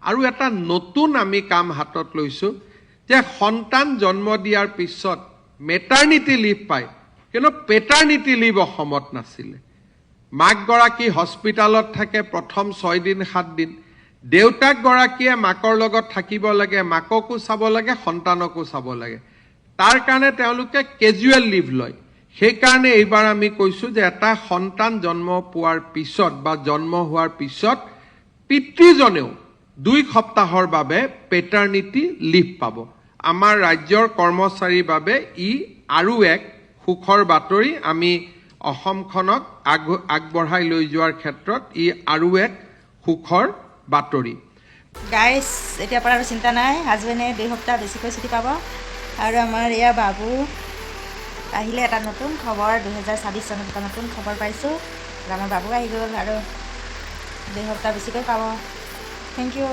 আৰু এটা নতুন আমি কাম হাতত লৈছোঁ যে সন্তান জন্ম দিয়াৰ পিছত মেটাৰনিটি লিভ পায়, কিন্তু পেটাৰনিটি লিভ অসমত নাছিলে। মাকগৰাকী হস্পিটালত থাকে প্ৰথম 6 দিন 7 দিন, দেউতাকগৰাকীয়ে মাকৰ লগত থাকিব লাগে, মাককো চাব লাগে, সন্তানকো চাব লাগে। তাৰ কাৰণে তেওঁলোকে কেজুৱেল লিভ লয়। সেইকাৰণে এইবাৰ আমি কৈছোঁ যে এটা সন্তান জন্ম পোৱাৰ পিছত বা জন্ম হোৱাৰ পিছত পিতৃজনেও 2 সপ্তাহৰ বাবে পেটাৰনিটি লিভ পাব। আমাৰ ৰাজ্যৰ কৰ্মচাৰীৰ বাবে ই আৰু এক সুখৰ বাতৰি। আমি অসমখনক আগবঢ়াই লৈ যোৱাৰ ক্ষেত্ৰত ই আৰু এক সুখৰ বাতৰি। গাইজ এতিয়াৰ পৰা আৰু চিন্তা নাই, হাজবেণ্ডে 2 সপ্তাহ বেছিকৈ ছুটি পাব। আৰু আমাৰ এয়া বাবু আহিলে এটা নতুন খবৰ, 2026 চনত এটা নতুন খবৰ পাইছোঁ। আমাৰ বাবু আহি গ'ল আৰু 2 সপ্তাহ বেছিকৈ পাব। Thank U.